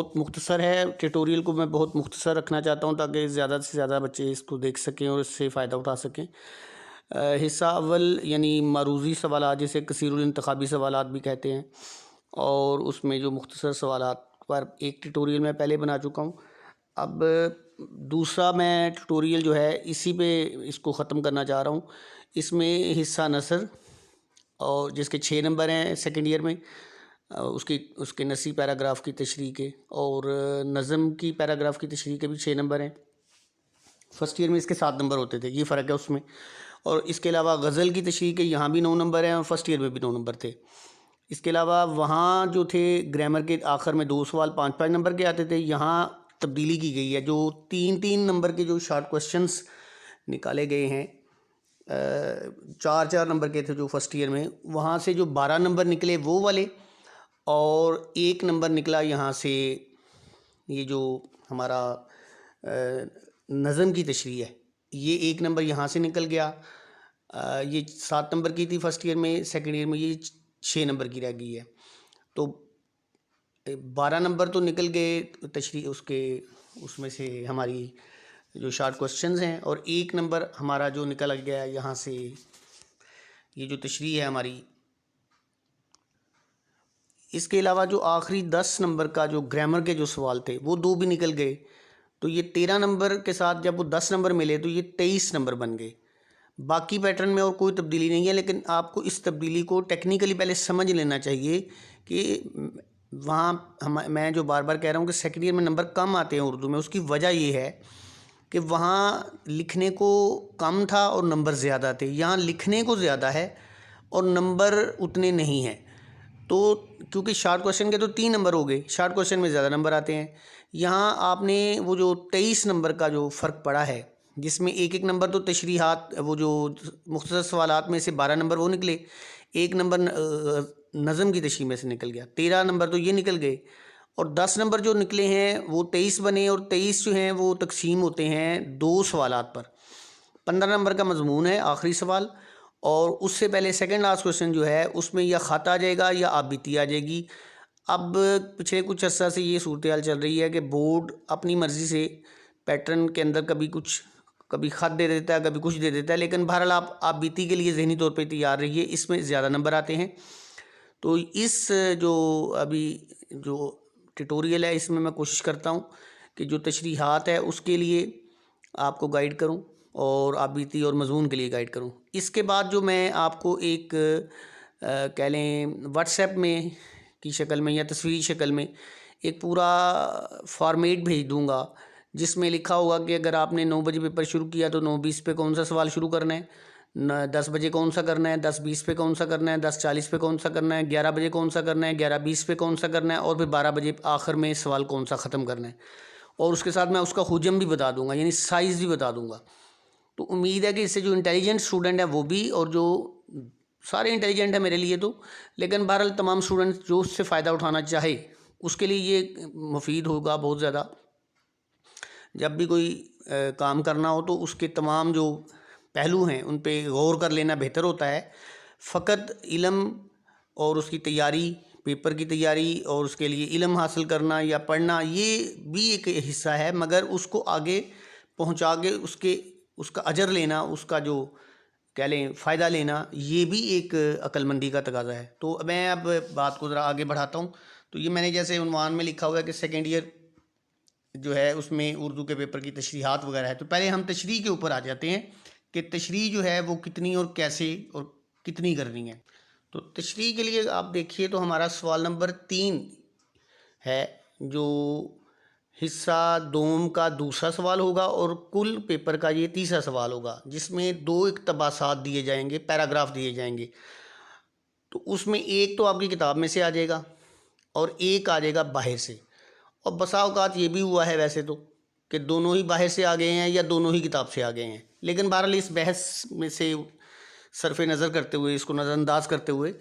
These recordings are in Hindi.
बहुत मुख्तसर है, ट्यूटोरियल को मैं बहुत मुख्तसर रखना चाहता हूँ ताकि ज़्यादा से ज़्यादा बच्चे इसको देख सकें और इससे फ़ायदा उठा सकें। हिस्सा अव्वल यानी मरूज़ी सवालात, जिसे कसीरुल इंतखाबी सवालात भी कहते हैं, और उसमें जो मुख्तसर सवालात पर एक ट्यूटोरियल मैं पहले बना चुका हूँ। अब दूसरा मैं ट्यूटोरियल जो है इसी पे इसको ख़त्म करना चाह रहा हूँ। इसमें हिस्सा नसर, और जिसके 6 नंबर हैं सेकंड ईयर में, उसके नसी पैराग्राफ की तशरीह के, और नज़म की पैराग्राफ की तशरीह के भी 6 नंबर हैं। फर्स्ट ईयर में इसके 7 नंबर होते थे, ये फ़र्क है उसमें। और इसके अलावा गज़ल की तशरीह के यहाँ भी 9 नंबर हैं और फर्स्ट ईयर में भी 9 नंबर थे। इसके अलावा वहाँ जो थे ग्रामर के आखिर में 2 सवाल 5-5 नंबर के आते थे, यहाँ तब्दीली की गई है। जो 3-3 नंबर के जो शॉर्ट क्वेश्चंस निकाले गए हैं, 4-4 नंबर के थे जो फर्स्ट ईयर में, वहाँ से जो 12 नंबर निकले वो वाले, और 1 नंबर निकला यहाँ से ये जो हमारा नज़म की तशरीह है, ये 1 नंबर यहाँ से निकल गया। ये 7 नंबर की थी फर्स्ट ईयर में, सेकंड ईयर में ये 6 नंबर की रह गई है। तो 12 नंबर तो निकल गए तशरीह उसमें से हमारी जो शॉर्ट क्वेश्चंस हैं, और 1 नंबर हमारा जो निकल गया यहाँ से, ये जो तशरीह है हमारी। इसके अलावा जो आखिरी 10 नंबर का जो ग्रामर के जो सवाल थे वो 2 भी निकल गए। तो ये 13 नंबर के साथ जब वो 10 नंबर मिले तो ये 23 नंबर बन गए। बाकी पैटर्न में और कोई तब्दीली नहीं है, लेकिन आपको इस तब्दीली को टेक्निकली पहले समझ लेना चाहिए कि वहाँ मैं जो बार बार कह रहा हूँ कि सेकेंड ईयर में नंबर कम आते हैं उर्दू में, उसकी वजह ये है कि वहाँ लिखने को कम था और नंबर ज़्यादा थे। यहाँ लिखने को ज़्यादा है और नंबर उतने नहीं हैं। तो क्योंकि शॉर्ट क्वेश्चन के तो 3 नंबर हो गए, शॉर्ट क्वेश्चन में ज़्यादा नंबर आते हैं। यहाँ आपने वो जो 23 नंबर का जो फ़र्क पड़ा है, जिसमें एक एक नंबर तो तशरीहात, वो जो मुख्तसर सवालात में से 12 नंबर वो निकले, 1 नंबर नज़म की तशरीह में से निकल गया, 13 नंबर तो ये निकल गए, और 10 नंबर जो निकले हैं वो 23 बने, और 23 जो हैं वो तकसीम होते हैं 2 सवालात पर। 15 नंबर का मजमून है आखिरी सवाल, और उससे पहले सेकंड लास्ट क्वेश्चन जो है उसमें या ख़त आ जाएगा या आप बीती आ जाएगी। अब पिछले कुछ अर्सा से ये सूरत हाल चल रही है कि बोर्ड अपनी मर्ज़ी से पैटर्न के अंदर कभी ख़त दे देता है, कभी कुछ दे देता है, लेकिन बहरहाल आप बीती के लिए ज़हनी तौर पे तैयार रहिए, इसमें ज़्यादा नंबर आते हैं। तो इस जो अभी जो ट्यूटोरियल है इसमें मैं कोशिश करता हूँ कि जो तशरीहात है उसके लिए आपको गाइड करूँ, और आप बीती और मजमून के लिए गाइड करूँ। इसके बाद जो मैं आपको एक कह लें व्हाट्सएप में की शक्ल में या तस्वीरी शक्ल में एक पूरा फॉर्मेट भेज दूँगा, जिसमें लिखा होगा कि अगर आपने 9 बजे पेपर शुरू किया तो 9:20 पे कौन सा सवाल शुरू करना है, 10 बजे कौन सा करना है, 10:20 पे कौन सा करना है, 10:40 पे कौन सा करना है, 11 बजे कौन सा करना है, 11:20 पे कौन सा करना है, और फिर 12 बजे आखिर में सवाल कौन सा ख़त्म करना है। और उसके साथ मैं उसका हुजम भी बता दूंगा, यानी साइज़ भी बता दूंगा। तो उम्मीद है कि इससे जो इंटेलिजेंट स्टूडेंट है वो भी, और जो सारे इंटेलिजेंट है मेरे लिए तो, लेकिन बहरहाल तमाम स्टूडेंट जो उससे फ़ायदा उठाना चाहे उसके लिए ये मुफीद होगा बहुत ज़्यादा। जब भी कोई काम करना हो तो उसके तमाम जो पहलू हैं उन पे गौर कर लेना बेहतर होता है। फ़कत इल्म और उसकी तैयारी, पेपर की तैयारी और उसके लिए इल्म हासिल करना या पढ़ना, ये भी एक हिस्सा है, मगर उसको आगे पहुंचा के उसका अजर लेना, उसका जो कह लें फ़ायदा लेना, ये भी एक अक्लमंदी का तकाजा है। तो मैं अब बात को ज़रा आगे बढ़ाता हूँ। तो ये मैंने जैसे उन्वान में लिखा हुआ है कि सेकेंड ईयर जो है उसमें उर्दू के पेपर की तशरीहात वगैरह है। तो पहले हम तशरीह के ऊपर आ जाते हैं कि तशरीह जो है वो कितनी और कैसे और कितनी करनी है। तो तशरीह के लिए आप देखिए तो हमारा सवाल नंबर 3 है, जो हिस्सा दोम का दूसरा सवाल होगा और कुल पेपर का ये तीसरा सवाल होगा, जिसमें 2 इक़्तिबासात दिए जाएंगे, पैराग्राफ दिए जाएंगे। तो उसमें एक तो आपकी किताब में से आ जाएगा और एक आ जाएगा बाहर से। और बसा औकात ये भी हुआ है वैसे तो कि दोनों ही बाहर से आ गए हैं या दोनों ही किताब से आ गए हैं, लेकिन बहरहाल इस बहस में से सरफ़ नज़र करते हुए, इसको नज़रअंदाज करते हुए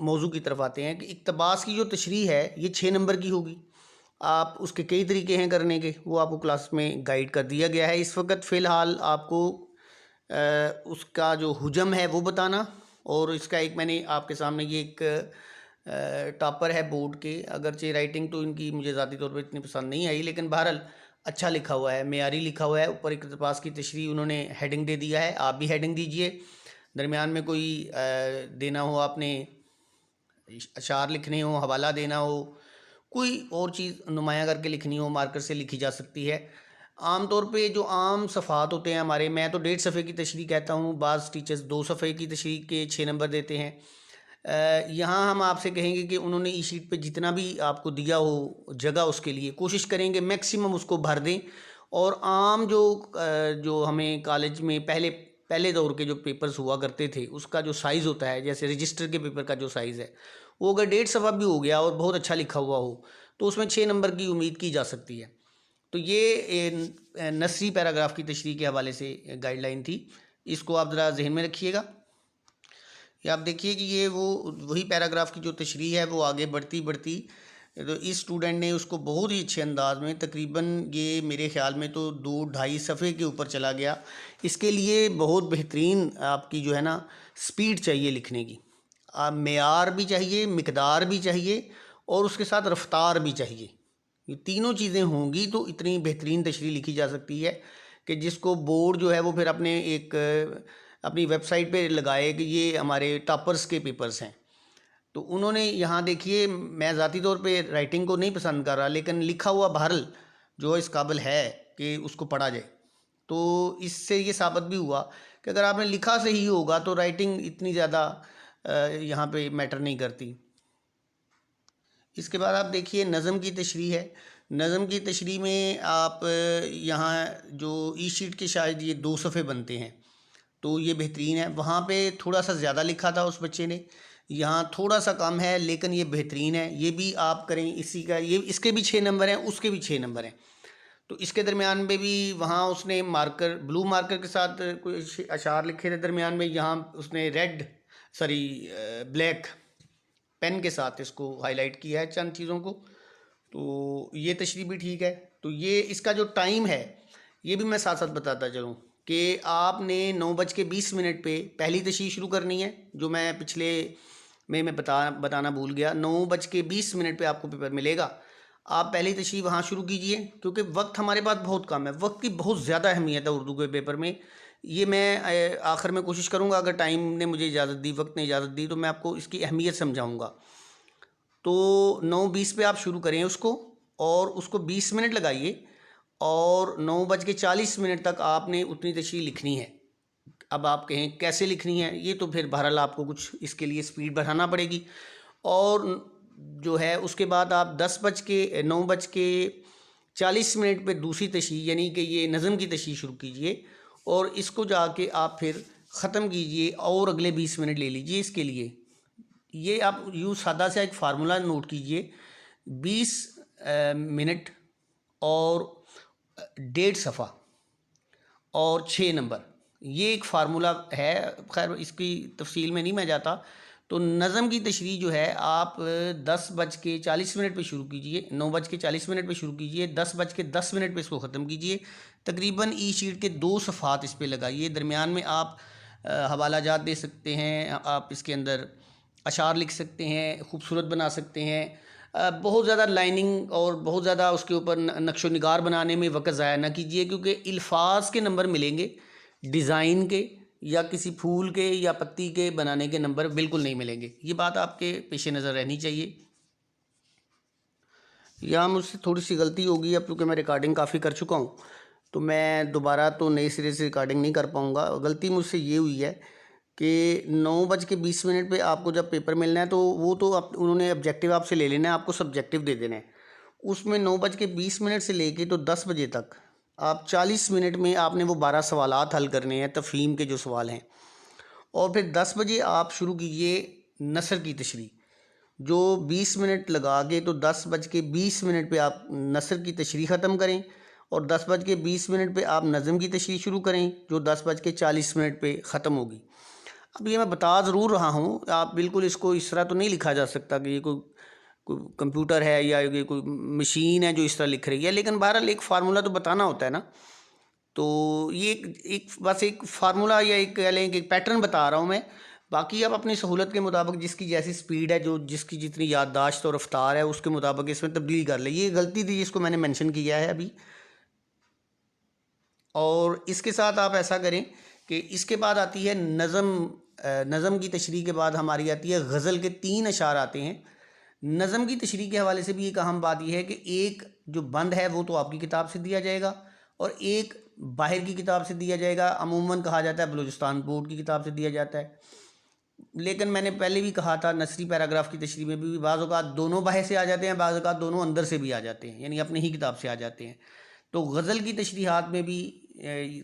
मौजू की तरफ आते हैं कि इक़्तिबास की जो तशरीह है ये 6 नंबर की होगी। आप उसके कई तरीके हैं करने के, वो आपको क्लास में गाइड कर दिया गया है। इस वक्त फ़िलहाल आपको उसका जो हुजम है वो बताना, और इसका एक मैंने आपके सामने ये एक टॉपर है बोर्ड के, अगरचे राइटिंग तो इनकी मुझे ज़ाती तौर पे इतनी पसंद नहीं आई, लेकिन बहरहाल अच्छा लिखा हुआ है, मेयारी लिखा हुआ है। ऊपर इक़्तिबास की तशरीह उन्होंने हेडिंग दे दिया है, आप भी हेडिंग दीजिए। दरमियान में कोई देना हो, आपने अशार लिखने हो, हवाला देना हो, कोई और चीज़ नुमाया करके लिखनी हो, मार्कर से लिखी जा सकती है। आम तौर पे जो आम सफ़ात होते हैं हमारे, मैं तो 1.5 सफ़े की तशरीह कहता हूँ, बाज़ टीचर्स 2 सफ़े की तशरीह के 6 नंबर देते हैं। यहाँ हम आपसे कहेंगे कि उन्होंने इस शीट पे जितना भी आपको दिया हो जगह, उसके लिए कोशिश करेंगे मैक्सिमम उसको भर दें। और आम जो हमें कॉलेज में पहले दौर के जो पेपर्स हुआ करते थे, उसका जो साइज़ होता है, जैसे रजिस्टर के पेपर का जो साइज़ है, वो अगर 1.5 सफ़ा भी हो गया और बहुत अच्छा लिखा हुआ हो तो उसमें 6 नंबर की उम्मीद की जा सकती है। तो ये नसरी पैराग्राफ की तशरीह के हवाले से गाइडलाइन थी, इसको आप ज़रा जहन में रखिएगा। ये आप देखिए कि ये वही पैराग्राफ की जो तशरीह है वो आगे बढ़ती बढ़ती, तो इस स्टूडेंट ने उसको बहुत ही अच्छे अंदाज में, तकरीबन ये मेरे ख्याल में तो 2-2.5 सफ़े के ऊपर चला गया। इसके लिए बहुत बेहतरीन आपकी जो है ना स्पीड चाहिए लिखने की, मेयार भी चाहिए, मिकदार भी चाहिए, और उसके साथ रफ्तार भी चाहिए। ये तीनों चीज़ें होंगी तो इतनी बेहतरीन तशरीह लिखी जा सकती है कि जिसको बोर्ड जो है वो फिर अपनी वेबसाइट पे लगाए कि ये हमारे टॉपर्स के पेपर्स हैं। तो उन्होंने यहाँ देखिए, मैं ज़ाती तौर पे राइटिंग को नहीं पसंद कर रहा, लेकिन लिखा हुआ बहरहाल जो इस काबिल है कि उसको पढ़ा जाए। तो इससे ये साबित भी हुआ कि अगर आपने लिखा सही होगा तो राइटिंग इतनी ज़्यादा यहाँ पे मैटर नहीं करती। इसके बाद आप देखिए नज़म की तशरीह है। नज़म की तशरीह में आप यहाँ जो ई शीट के शायद ये 2 सफ़े बनते हैं, तो ये बेहतरीन है। वहाँ पे थोड़ा सा ज़्यादा लिखा था उस बच्चे ने, यहाँ थोड़ा सा कम है, लेकिन ये बेहतरीन है। ये भी आप करें, इसके भी 6 नंबर हैं, उसके भी 6 नंबर हैं। तो इसके दरमियान में भी वहाँ उसने ब्लू मार्कर के साथ कुछ अशार लिखे थे दरमियान में, यहाँ उसने ब्लैक पेन के साथ इसको हाईलाइट किया है चंद चीज़ों को। तो ये तशरीह भी ठीक है। तो ये इसका जो टाइम है ये भी मैं साथ साथ बताता चलूँ कि आपने 9:20 पे पहली तशरीह शुरू करनी है, जो मैं पिछले मैं बताना भूल गया। 9:20 पे आपको पेपर मिलेगा, आप पहली तशरीह वहाँ शुरू कीजिए, क्योंकि वक्त हमारे पास बहुत कम है, वक्त की बहुत ज़्यादा अहमियत है उर्दू के पेपर में। ये मैं आखिर में कोशिश करूँगा, अगर टाइम ने मुझे इजाज़त दी, वक्त ने इजाज़त दी, तो मैं आपको इसकी अहमियत समझाऊँगा। तो 9:20 पे आप शुरू करें उसको, और उसको 20 मिनट लगाइए, और 9:40 तक आपने उतनी तशरीह लिखनी है। अब आप कहें कैसे लिखनी है, ये तो फिर बहरहाल आपको कुछ इसके लिए स्पीड बढ़ाना पड़ेगी। और जो है उसके बाद आप 9:40 पे दूसरी तशरीह, यानी कि ये नज़म की तशरीह शुरू कीजिए, और इसको जाके आप फिर ख़त्म कीजिए, और अगले 20 मिनट ले लीजिए इसके लिए। ये आप यूँ सादा सा एक फार्मूला नोट कीजिए, 20 मिनट और 1.5 सफ़ा और 6 नंबर, ये एक फार्मूला है। खैर इसकी तफसील में नहीं मैं जाता। तो नज़म की तशरीह जो है आप 10:40 पे शुरू कीजिए, 9:40 पे शुरू कीजिए, 10:10 पे इसको ख़त्म कीजिए। तकरीबन ई शीट के 2 सफ़ात इस पे लगाइए। दरमियान में आप हवाला जात दे सकते हैं, आप इसके अंदर अशार लिख सकते हैं, खूबसूरत बना सकते हैं। बहुत ज़्यादा लाइनिंग और बहुत ज़्यादा उसके ऊपर नक्शो निगार बनाने में वक्त ज़ाया ना कीजिए, क्योंकि अल्फाज के नंबर मिलेंगे, डिज़ाइन के या किसी फूल के या पत्ती के बनाने के नंबर बिल्कुल नहीं मिलेंगे। ये बात आपके पेश नज़र रहनी चाहिए। यहाँ मुझसे थोड़ी सी गलती होगी, अब क्योंकि मैं रिकॉर्डिंग काफ़ी कर चुका हूँ, तो मैं दोबारा तो नए सिरे से रिकॉर्डिंग नहीं कर पाऊँगा। गलती मुझसे ये हुई है कि 9:20 पे आपको जब पेपर मिलना है, तो वो तो उन्होंने ऑब्जेक्टिव आपसे ले लेना है, आपको सब्जेक्टिव दे देना है। उसमें 9:20 से लेके तो 10 बजे तक आप 40 मिनट में आपने वो 12 सवालात हल करने हैं, तफ़हीम के जो सवाल हैं। और फिर 10 बजे आप शुरू कीजिए नसर की तशरीह, जो 20 मिनट लगा के, तो 10:20 पे आप नसर की तशरीह ख़त्म करें, और 10:20 पे आप नज़म की तशरीह शुरू करें, जो 10:40 पे ख़त्म होगी। अब ये मैं बता ज़रूर रहा हूँ, आप बिल्कुल इसको इस तरह तो नहीं लिखा जा सकता कि ये कोई कंप्यूटर है या ये कोई मशीन है जो इस तरह लिख रही है, लेकिन बहरहाल एक फार्मूला तो बताना होता है ना। तो ये बस एक फार्मूला या एक कह लें कि एक पैटर्न बता रहा हूँ मैं। बाकी आप अपनी सहूलत के मुताबिक जिसकी जैसी स्पीड है, जो जिसकी जितनी याददाश्त और रफ्तार है, उसके मुताबिक इसमें तब्दील कर ले। ये गलती थी जिसको मैंने मेंशन किया है अभी। और इसके साथ आप ऐसा करें कि इसके बाद आती है नज़म। नज़म की तशरीह के बाद हमारी आती है गज़ल के 3 अशार आते हैं। नज़म की तशरीह के हवाले से भी एक अहम बात यह है कि एक जो बंद है वो तो आपकी किताब से दिया जाएगा और एक बाहर की किताब से दिया जाएगा। अमूमन कहा जाता है बलूचिस्तान बोर्ड की किताब से दिया जाता है, लेकिन मैंने पहले भी कहा था नसरी पैराग्राफ की तशरीह में भी बाज़ औक़ात दोनों बाहर से आ जाते हैं, बाज़ औक़ात दोनों अंदर से भी आ जाते हैं, यानी अपनी ही किताब से आ जाते हैं। तो गज़ल की तशरीहात में भी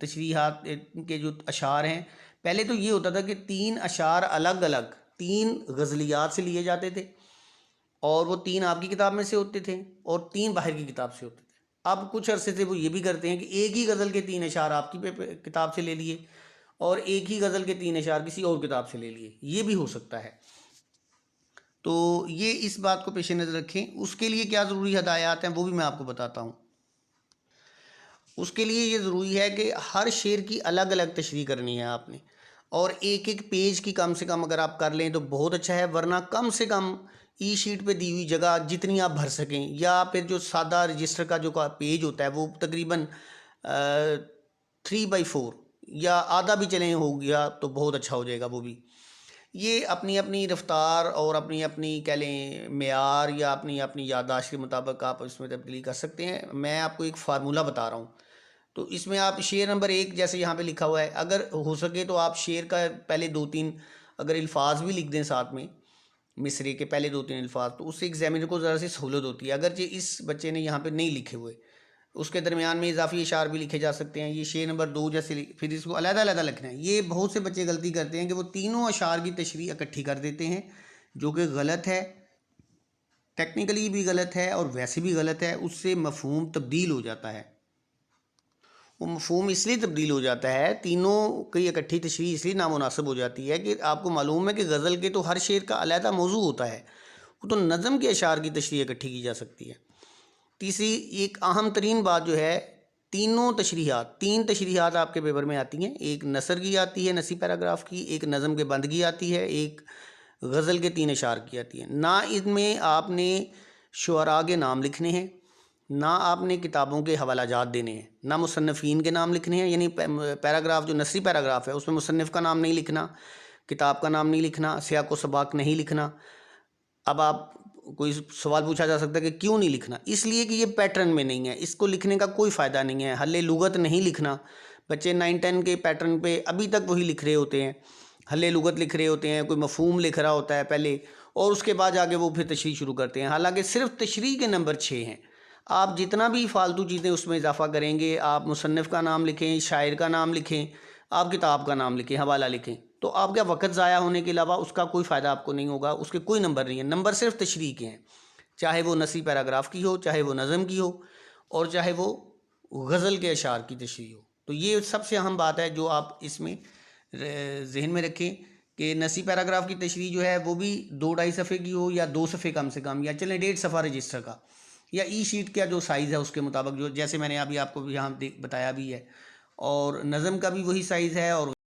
तशरीहात के जो अशार हैं, पहले तो ये होता था कि 3 अशार अलग अलग 3 गज़लियात से लिए जाते थे और वो 3 आपकी किताब में से होते थे और 3 बाहर की किताब से होते थे। अब कुछ अरसे से वो ये भी करते हैं कि एक ही गज़ल के 3 अशार आपकी किताब से ले लिए और एक ही गज़ल के 3 अशार किसी और किताब से ले लिए, ये भी हो सकता है। तो ये इस बात को पेश नज़र रखें। उसके लिए क्या ज़रूरी हदायत हैं वो भी मैं आपको बताता हूँ। उसके लिए ये ज़रूरी है कि हर शेर की अलग अलग तशरीह करनी है आपने, और एक एक पेज की कम से कम अगर आप कर लें तो बहुत अच्छा है, वरना कम से कम ई शीट पे दी हुई जगह जितनी आप भर सकें, या फिर जो सादा रजिस्टर का जो पेज होता है वो तकरीबन 3/4 या आधा भी चलें हो गया तो बहुत अच्छा हो जाएगा वो भी। ये अपनी अपनी रफ्तार और अपनी अपनी कह लें मेयार या अपनी अपनी याददाश्त के मुताबिक आप इसमें तब्दीली कर सकते हैं। मैं आपको एक फार्मूला बता रहा हूँ। तो इसमें आप शेर नंबर 1 जैसे यहाँ पे लिखा हुआ है, अगर हो सके तो आप शेर का पहले 2-3 अगर अल्फाज भी लिख दें साथ में, मिसरे के पहले 2-3 अल्फाज, तो उससे एग्जामिनर को ज़रा सी सहूलत होती है। अगर ये इस बच्चे ने यहाँ पे नहीं लिखे हुए, उसके दरमियान में इजाफी इशार भी लिखे जा सकते हैं। ये शेर नंबर 2 जैसे फिर इसको अलग-अलग लिखना है। ये बहुत से बच्चे गलती करते हैं कि वो तीनों अशार की तशरीह इकट्ठी कर देते हैं, जो कि गलत है, टेक्निकली भी गलत है और वैसे भी गलत है। उससे मफहूम तब्दील हो जाता है। वो मफहूम इसलिए तब्दील हो जाता है, तीनों की इकट्ठी तशरीह इसलिए नामुनासिब हो जाती है कि आपको मालूम है कि गज़ल के तो हर शेर का अलहदा मौजू होता है, वो तो नज़म के अशार की तशरीह इकट्ठी की जा सकती है। तीसरी एक अहम तरीन बात जो है, तीनों तशरीहात 3 तशरीहात आपके पेपर में आती हैं। एक नसर की आती है, नसी पैराग्राफ की, एक नज़म के बंद की आती है, एक गज़ल के 3 अशार की आती है। ना इनमें आपने शुअरा के नाम लिखने हैं, ना आपने किताबों के हवालाजात देने हैं, ना मुसन्निफ़ीन के नाम लिखने हैं, यानी पैराग्राफ जो नसरी पैराग्राफ है उसमें मुसन्निफ़ का नाम नहीं लिखना, किताब का नाम नहीं लिखना, सियाक़ व सबाक़ नहीं लिखना। अब आप कोई सवाल पूछा जा सकता है कि क्यों नहीं लिखना? इसलिए कि ये पैटर्न में नहीं है, इसको लिखने का कोई फ़ायदा नहीं है। हल्ले लुगत नहीं लिखना। बच्चे 9-10 के पैटर्न पे अभी तक वही लिख रहे होते हैं, हल्ले लुगत लिख रहे होते हैं, कोई मफहूम लिख रहा होता है पहले और उसके बाद जाके वो फिर तशरीह शुरू करते हैं। हालांकि सिर्फ तशरीह के नंबर 6 हैं। आप जितना भी फालतू चीज़ें उसमें इजाफा करेंगे, आप मुसन्निफ़ का नाम लिखें, शायर का नाम लिखें, आप किताब का नाम लिखें, हवाला लिखें, तो आपका वक्त ज़ाया होने के अलावा उसका कोई फ़ायदा आपको नहीं होगा। उसके कोई नंबर नहीं है। नंबर सिर्फ तशरीह के हैं, चाहे वो नसी पैराग्राफ की हो, चाहे वो नज़म की हो और चाहे वो गज़ल के अशार की तशरीह हो। तो ये सबसे अहम बात है जो आप इसमें जहन में रखें कि नसी पैराग्राफ की तशरीह जो है वो भी 2-2.5 सफ़े की हो या 2 सफ़े कम से कम, या चलें 1.5 सफ़ा रजिस्टर का, या ई शीट का जो साइज़ है उसके मुताबिक, जो जैसे मैंने अभी आपको यहाँ बताया भी है, और नज़म का भी वही साइज़ है और